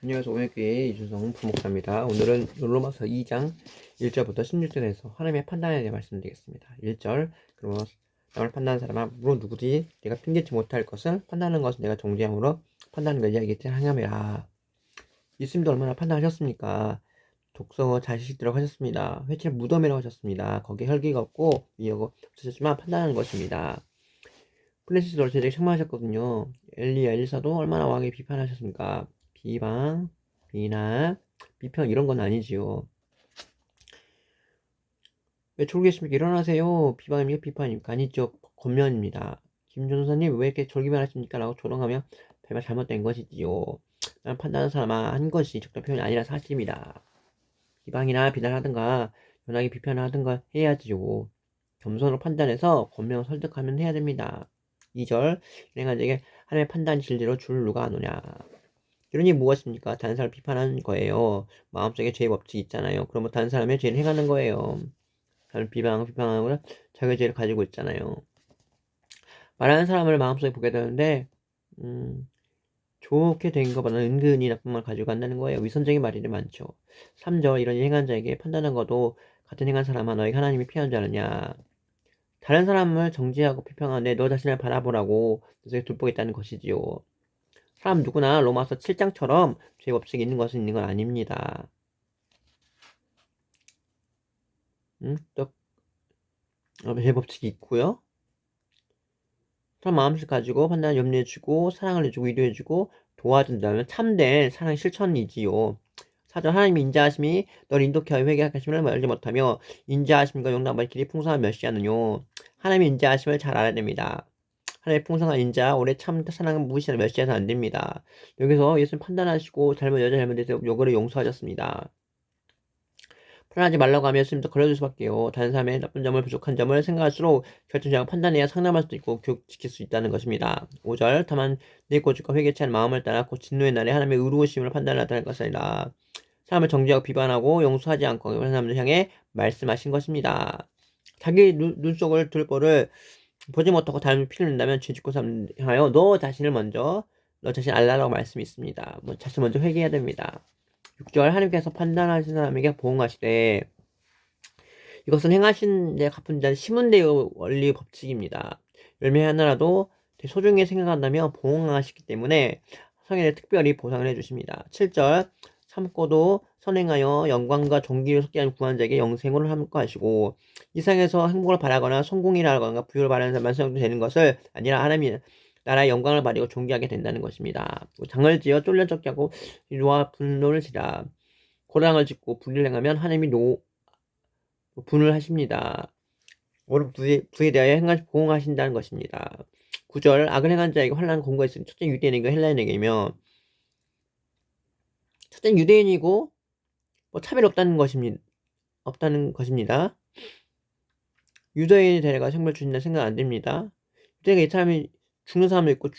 안녕하세요. 오늘교회 이준성 부목사입니다. 오늘은 로마서 2장 1절부터 16절에서 하나님의 판단에 대해 말씀드리겠습니다. 1절, 그러므로 남을 판단하는 사람아 물론 누구든지 내가 핑계치 못할 것을 판단하는 것은 내가 정죄함으로 판단하는 것이 이야기했지 하냐매라. 예수님도 얼마나 판단하셨습니까? 독서 잘 시키도록 하셨습니다. 회칠 무덤이라고 하셨습니다. 거기에 혈기가 없고 위하고 없으셨지만 판단하는 것입니다. 프랜시스 롤체를 책망하셨거든요. 엘리사도 얼마나 왕에 비판하셨습니까? 비방, 비난, 비평 이런 건 아니지요. 왜 졸고 계십니까? 일어나세요. 비방입니까? 비판입니까? 아니죠. 권면입니다. 김 전사님 왜 이렇게 졸기만 하십니까? 라고 조롱하면 배가 잘못된 것이지요. 난 판단하는 사람아 한 것이 적절한 표현이 아니라 사실입니다. 비방이나 비난하든가 연하게 비판을 하든가 해야지요. 겸손으로 판단해서 권명을 설득하면 해야 됩니다. 2절 일행한 자에게 하나님의 판단 진리로 줄 누가 아노냐. 이러니 무엇입니까? 다른 사람을 비판하는 거예요. 마음속에 죄의 법칙이 있잖아요. 그러면 다른 사람의 죄를 행하는 거예요. 다른 비방하고 자기의 죄를 가지고 있잖아요. 말하는 사람을 마음속에 보게 되는데 좋게 된 것보다는 은근히 나쁜 말 가지고 간다는 거예요. 위선적인 말이 많죠. 3절 이런 일 행한 자에게 판단한 것도 같은 행한 사람아 너희 하나님이 피한 줄 아느냐. 다른 사람을 정죄하고 비평하는데 너 자신을 바라보라고 너에게 돋보겠다는 것이지요. 사람 누구나 로마서 7장처럼 죄 법칙이 있는 것은 있는 건 아닙니다. 또 죄 법칙이 있고요. 사람 마음씩 가지고 판단을 염려해주고 사랑을 해주고 위로해주고 도와준다면 참된 사랑 실천이지요. 4절 하나님이 인자하심이 너를 인도케 하여 회개하게 하심을 알지 못하며 인자하심과 용납할 길이 풍성한 멸시하느뇨. 하나님의 인자하심을 잘 알아야 됩니다. 하나님의 풍성한 인자, 오래 참 사랑을 무시하는 멸시해서는 안 됩니다. 여기서 예수님 판단하시고 여자 잘못해서 요거를 용서하셨습니다. 판단하지 말라고 하면 예수님도 걸려줄 수밖에요. 다른 사람의 나쁜 점을 부족한 점을 생각할수록 결정적으로 판단해야 상담할 수도 있고 교육 지킬 수 있다는 것입니다. 5절 다만 내 고집과 회개치 않은 마음을 따라 곧 진노의 날에 하나님의 의로우심을 판단하다는 것이라 사람을 정죄하고 비판하고 용서하지 않고 그런 사람들 향해 말씀하신 것입니다. 자기 눈 속을 들 거를 보지 못하고 다른 피를 낸다면 죄짓고 사람 향하여 너 자신 알라라고 말씀이 있습니다. 자신 먼저 회개해야 됩니다. 6절 하나님께서 판단하신 사람에게 보응하시되 이것은 행하신 데 갚은 자는 심은 데의 원리 법칙입니다. 열매 하나라도 소중히 생각한다면 보응하시기 때문에 성인에 특별히 보상을 해주십니다. 7절 참고도 선행하여 영광과 존귀를 섞게 하는 구원자에게 영생을 함께하시고 이상에서 행복을 바라거나 성공이라거나 부유를 바라는 사람만 생각도 되는 것을 아니라 하나님이 나라의 영광을 바라고 존귀하게 된다는 것입니다. 장을 지어 쫄려 쫓게 하고 노아 분노를 지라 고랑을 짓고 불의를 행하면 하나님이 분을 하십니다. 오늘 부에 대하여 보응하신다는 것입니다. 9절 악을 행한 자에게 환난 공고가 있으니 첫째 유대인이고 헬라인에게며 첫째는 유대인이고 차별 없다는 것입니다. 유대인이 데려가 생명 주신다 생각 안 됩니다. 유대인이 이 사람이 죽는 사람도 있고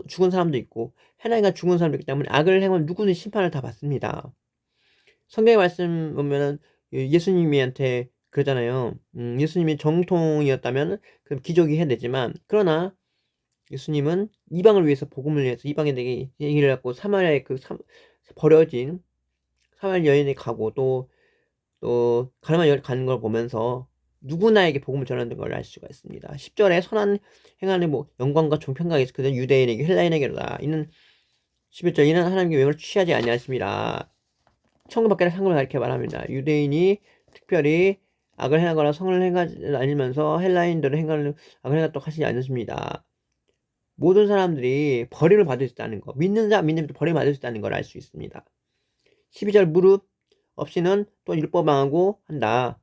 죽은 사람도 있고 헬라인과 죽은 사람도 있기 때문에 악을 행하면 누구든 심판을 다 받습니다. 성경의 말씀 보면은 예수님한테 그러잖아요. 예수님이 정통이었다면 그럼 기적이 해야 되지만 그러나 예수님은 이방을 위해서 복음을 위해서 이방인에게 얘기를 하고 사마리아에 버려진 사마리아 여인에 가고 또 가나안 여인 가는 걸 보면서 누구나에게 복음을 전하는 걸 알 수가 있습니다. 10절에 선한 행하는 영광과 종평강이 있어 그는 유대인에게 헬라인에게로다. 이는 11절 이는 하나님께 명을 취하지 아니하심이라. 천국밖에 상을 가리켜 말합니다. 유대인이 특별히 악을 행하거나 성을 행하지 않으면서 헬라인들은 악을 행하도록 하시지 않으십니다. 모든 사람들이 버림을 받을 수 있다는 거, 믿는 자, 믿는 자도 버림을 받을 수 있다는 걸 알 수 있습니다. 12절 무릎 없이는 또 율법망하고 한다.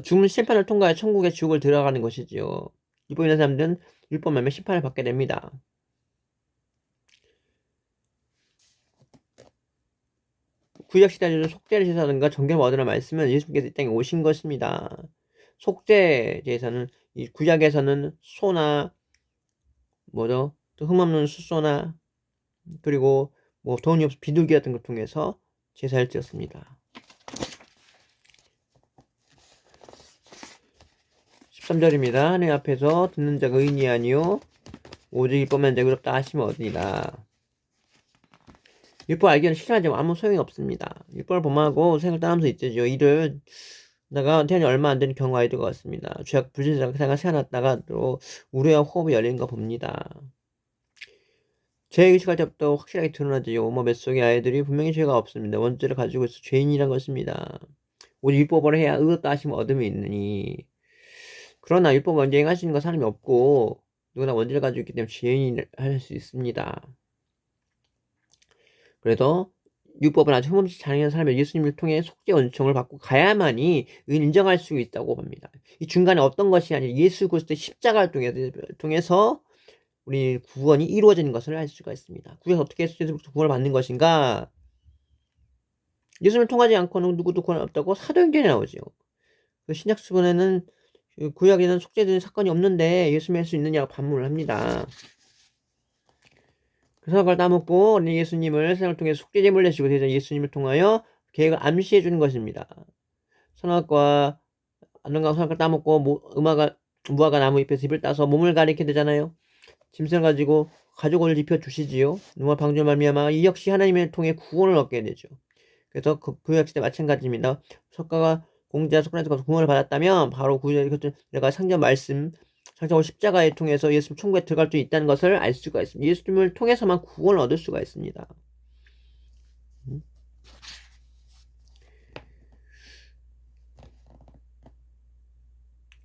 죽은 심판을 통과해 천국의 지옥을 들어가는 것이지요. 율법 있는 사람들은 율법 말며 심판을 받게 됩니다. 구약시대에도 속죄를 제사하든가 정결을 얻으라 말씀은 예수님께서 이 땅에 오신 것입니다. 속죄 제사는 이 구약에서는 소나 또 흠없는 숫소나 그리고 돈이 없어 비둘기 같은 걸 통해서 제사를 지었습니다. 13절입니다. 하나님 앞에서 듣는 자가 의인이 아니요 오직 율법만 자가 의롭다 하시면 어디니라. 율법 알기는 실천하지만 아무 소용이 없습니다. 율법을 범하고 생을 떠나면서 있죠. 이를 내가 태어나 얼마 안 되는 경우 아이들 것 같습니다. 죄악 불신자가 태어났다가 또 우려와 호흡이 열린 거 봅니다. 죄의식할 때부터 확실하게 드러나지요. 뱃속의 아이들이 분명히 죄가 없습니다. 원죄를 가지고 있어 죄인이란 것입니다. 오직 율법을 해야 의롭다 하시면 얻음이 있느니. 그러나 율법 원죄 행할 수 있는 건 사람이 없고 누구나 원죄를 가지고 있기 때문에 죄인이 할 수 있습니다. 그래서 율법을 아주 흠없이 자행하는 사람이 예수님을 통해 속죄 은총을 받고 가야만이 인정할 수 있다고 봅니다. 이 중간에 어떤 것이 아니라 예수 그리스도의 십자가를 통해서 우리 구원이 이루어지는 것을 알 수가 있습니다. 그래서 어떻게 예수님으로부터 구원을 받는 것인가? 예수님을 통하지 않고는 누구도 구원 없다고 사도행전에 나오죠. 신약수본에는 구약에는 속죄된 사건이 없는데 예수님이 할 수 있느냐고 반문을 합니다. 그래서 그걸 따먹고 예수님을 세상을 통해 속죄제물 내시고 대전 예수님을 통하여 계획을 암시해 주는 것입니다. 선악과 안정과 선악과를 따먹고 무화과 나무 잎에서 잎을 따서 몸을 가리게 되잖아요. 짐승을 가지고 가족을 입혀 주시지요. 노아 방주 말미암아 이 역시 하나님을 통해 구원을 얻게 되죠. 그래서 그 역시 마찬가지입니다. 석가가 공자 소크라테스가 구원을 받았다면 바로 내가 상전 말씀 상전 십자가에 통해서 예수님 천국에 들어갈 수 있다는 것을 알 수가 있습니다. 예수님을 통해서만 구원을 얻을 수가 있습니다.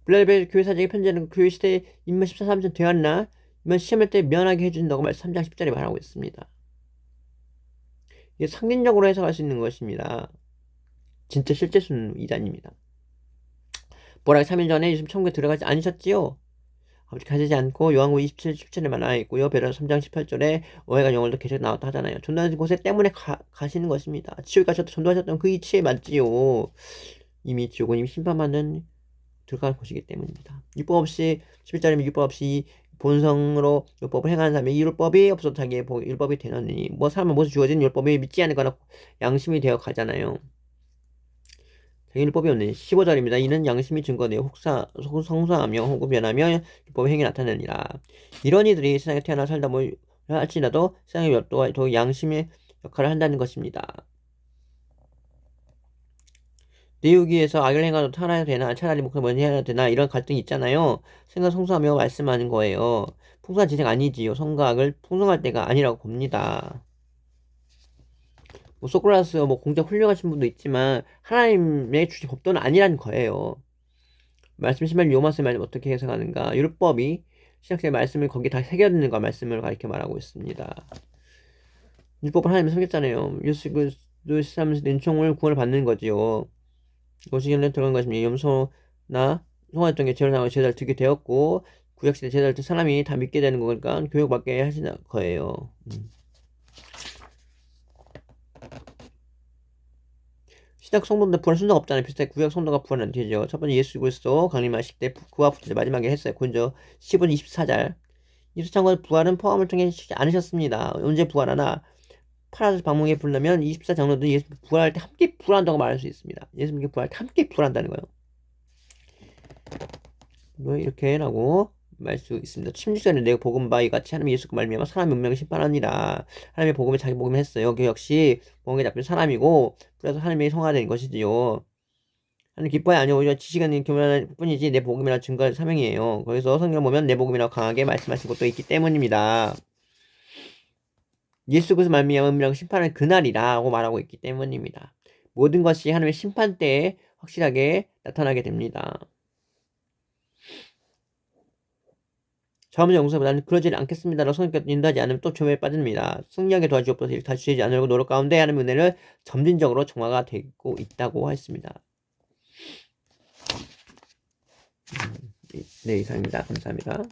빌라델비아 교회 사직의 편지는 교회 시대에 인문 14, 3전 되었나 이만 시험할 때 면하게 해준다고 3장 10절에 말하고 있습니다. 이게 상징적으로 해석할 수 있는 것입니다. 진짜 실제 수는 2단입니다. 보라기 3일 전에 예수님 천국에 들어가지 않으셨지요? 아버지 가지지 않고 요한복음 27, 17절에만 나와 있고요. 베드로 3장 18절에 오해가 영월도 계속 나왔다 하잖아요. 전도하는 곳에 때문에 가시는 것입니다. 지옥에 가셔도 전도하셨던 그 이치에 맞지요. 이미 지옥은 이미 심판받는 들어갈 곳이기 때문입니다. 율법 없이 11절이면 율법 없이 본성으로 율법을 행하는 사람이 율법이 없어도 자기의 율법이 되느니 사람은 무엇을 주어진 율법이 믿지 않거나 양심이 되어 가잖아요. 자기 율법이 없느니 15절입니다. 이는 양심이 증거되어 성사하며 혹은 변하며 율법의 행위 나타내니라. 이런 이들이 세상에 태어나 살다 할지라도 세상의 멸도와 더 양심의 역할을 한다는 것입니다. 내우기에서 악을 행하도 살아야 되나 차라리 목숨을 먼저 해야 되나 이런 갈등이 있잖아요. 생각 성수하며 말씀하는 거예요. 풍성한 지생 아니지요. 성과 악을 풍성할 때가 아니라고 봅니다. 소크라테스 공자 훌륭하신 분도 있지만 하나님의 주신 법도는 아니라는 거예요. 말씀 신발 요마스의 말씀 어떻게 해석하는가? 율법이 신약의 말씀을 거기에 다 새겨드는가 말씀을 가르쳐 말하고 있습니다. 율법을 하나님이 섬겼잖아요. 예수 그리스도의 은총을 구원을 받는 거지요. 이것이 연례 들어간 것입니다. 염소나 송아였던 게 제를 나고 제자를 듣게 되었고 구약시대 제자를 든 사람이 다 믿게 되는 거니까 교육받게 하시는 거예요. 신약 성도들 부활 순서가 없잖아요. 비슷하게 구약 성도가 부활은 되죠. 첫 번째 예수 그리스도 강림하실 때 구와 부활 마지막에 했어요. 군저 10분 24절. 예수 창건 부활은 포함을 통해 않으셨습니다. 언제 부활하나 파라스 방문에 부르면 24장로도 예수 부활할 때 함께 부활한다고 말할 수 있습니다. 예수님께 부활할 때 함께 부활한다는 거예요. 이렇게 라고 말 수 있습니다. 16절에 내가 복음 바 이같이 하나님 예수가 말미암아 사람의 운명을 심판하니라. 하나님의 복음을 자기 복음을 했어요. 그 역시 복음에 잡힌 사람이고 그래서 하나님의 성화된 것이지요. 하나님 기뻐해 아니오 오히려 지식은 교만할 뿐이지 내 복음이라 증거할 사명이에요. 거기서 성경 보면 내 복음이라고 강하게 말씀하신 것도 있기 때문입니다. 예수 그리스도 말미암아 운명을 심판할 그날이라고 말하고 있기 때문입니다. 모든 것이 하나님의 심판 때에 확실하게 나타나게 됩니다. 자문의 용서보다 나는 그러지 않겠습니다라고 성령께서 인도하지 않으면 또 조매에 빠집니다. 승리하게 도와주옵소서. 이를 다시 주지 않으려고 노력 가운데 하는 은혜를 점진적으로 정화가 되고 있다고 했습니다. 네, 이상입니다. 감사합니다.